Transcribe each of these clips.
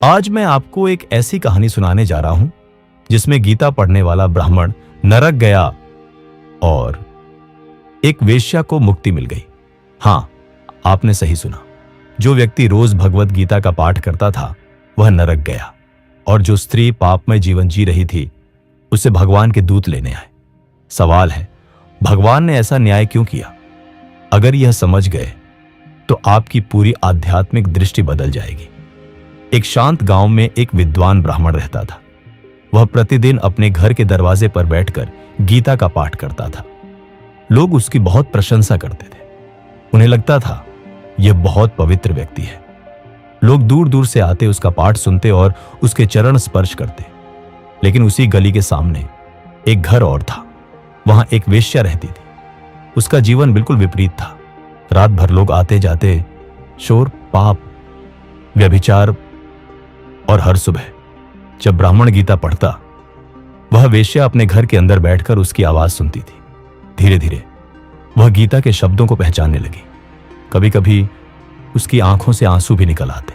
आज मैं आपको एक ऐसी कहानी सुनाने जा रहा हूं जिसमें गीता पढ़ने वाला ब्राह्मण नरक गया और एक वेश्या को मुक्ति मिल गई। हां, आपने सही सुना। जो व्यक्ति रोज भगवत गीता का पाठ करता था वह नरक गया, और जो स्त्री पापमय जीवन जी रही थी उसे भगवान के दूत लेने आए। सवाल है, भगवान ने ऐसा न्याय क्यों किया? अगर यह समझ गए तो आपकी पूरी आध्यात्मिक दृष्टि बदल जाएगी। एक शांत गांव में एक विद्वान ब्राह्मण रहता था। वह प्रतिदिन अपने घर के दरवाजे पर बैठकर गीता का पाठ करता था। लोग उसकी बहुत प्रशंसा करते थे। उन्हें लगता था यह बहुत पवित्र व्यक्ति है। लोग दूर दूर से आते, उसका पाठ सुनते और उसके चरण स्पर्श करते। लेकिन उसी गली के सामने एक घर और था। वहां एक वेश्या रहती थी। उसका जीवन बिल्कुल विपरीत था। रात भर लोग आते जाते, शोर, पाप, व्यभिचार, और हर सुबह जब ब्राह्मण गीता पढ़ता, वह वेश्या अपने घर के अंदर बैठकर उसकी आवाज सुनती थी। धीरे धीरे वह गीता के शब्दों को पहचानने लगी। कभी कभी उसकी आंखों से आंसू भी निकल आते।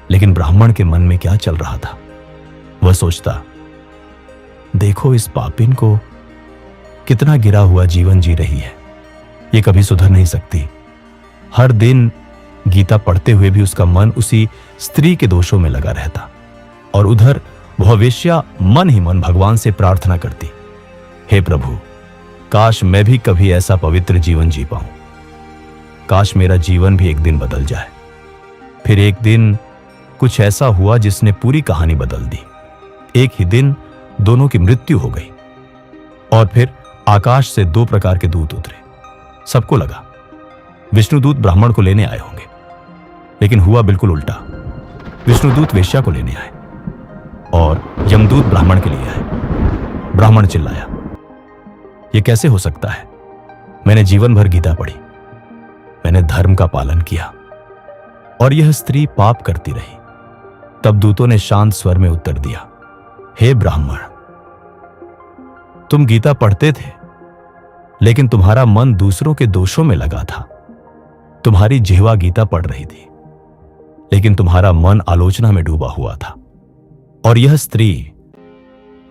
लेकिन ब्राह्मण के मन में क्या चल रहा था? वह सोचता, देखो इस पापिन को, कितना गिरा हुआ जीवन जी रही है। ये कभी सुधर नहीं सकती। हर दिन गीता पढ़ते हुए भी उसका मन उसी स्त्री के दोषों में लगा रहता, और उधर वह वेश्या मन ही मन भगवान से प्रार्थना करती, हे प्रभु, काश मैं भी कभी ऐसा पवित्र जीवन जी पाऊं। काश मेरा जीवन भी एक दिन बदल जाए। फिर एक दिन कुछ ऐसा हुआ जिसने पूरी कहानी बदल दी। एक ही दिन दोनों की मृत्यु हो गई, और फिर आकाश से दो प्रकार के दूत उतरे। सबको लगा विष्णुदूत ब्राह्मण को लेने आए होंगे, लेकिन हुआ बिल्कुल उल्टा। विष्णुदूत वेश्या को लेने आए और यमदूत ब्राह्मण के लिए आए। ब्राह्मण चिल्लाया, यह कैसे हो सकता है? मैंने जीवन भर गीता पढ़ी, मैंने धर्म का पालन किया, और यह स्त्री पाप करती रही। तब दूतों ने शांत स्वर में उत्तर दिया, हे ब्राह्मण, तुम गीता पढ़ते थे, लेकिन तुम्हारा मन दूसरों के दोषों में लगा था। तुम्हारी जिह्वा गीता पढ़ रही थी, लेकिन तुम्हारा मन आलोचना में डूबा हुआ था। और यह स्त्री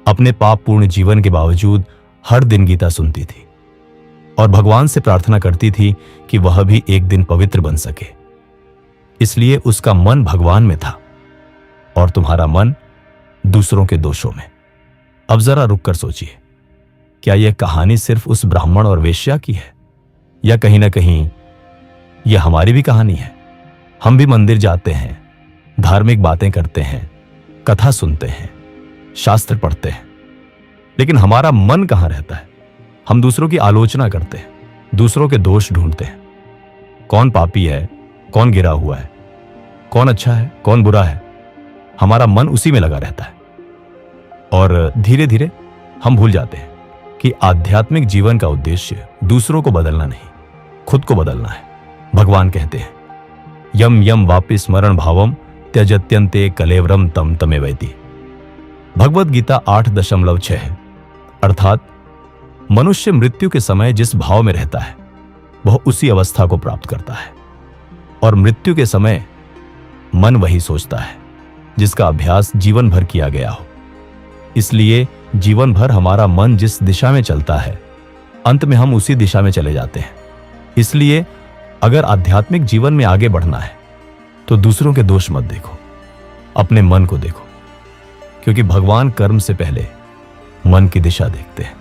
अपने पापपूर्ण जीवन के बावजूद हर दिन गीता सुनती थी और भगवान से प्रार्थना करती थी कि वह भी एक दिन पवित्र बन सके। इसलिए उसका मन भगवान में था और तुम्हारा मन दूसरों के दोषों में। अब जरा रुक कर सोचिए, क्या यह कहानी सिर्फ उस ब्राह्मण और वेश्या की है, या कहीं ना कहीं यह हमारी भी कहानी है? हम भी मंदिर जाते हैं, धार्मिक बातें करते हैं, कथा सुनते हैं, शास्त्र पढ़ते हैं, लेकिन हमारा मन कहां रहता है? हम दूसरों की आलोचना करते हैं, दूसरों के दोष ढूंढते हैं। कौन पापी है, कौन गिरा हुआ है, कौन अच्छा है, कौन बुरा है, हमारा मन उसी में लगा रहता है। और धीरे धीरे हम भूल जाते हैं कि आध्यात्मिक जीवन का उद्देश्य दूसरों को बदलना नहीं, खुद को बदलना है। भगवान कहते हैं, यम यम वापि स्मरण भावम त्यजत्यन्ते कलेवरम तम तमेवैति। भगवत गीता 8.6 है। अर्थात मनुष्य मृत्यु के समय जिस भाव में रहता है वह उसी अवस्था को प्राप्त करता है, और मृत्यु के समय मन वही सोचता है जिसका अभ्यास जीवन भर किया गया हो। इसलिए जीवन भर हमारा मन जिस दिशा में चलता है, अंत में हम उसी दिशा में चले जाते हैं। इसलिए अगर आध्यात्मिक जीवन में आगे बढ़ना है तो दूसरों के दोष मत देखो, अपने मन को देखो, क्योंकि भगवान कर्म से पहले मन की दिशा देखते हैं।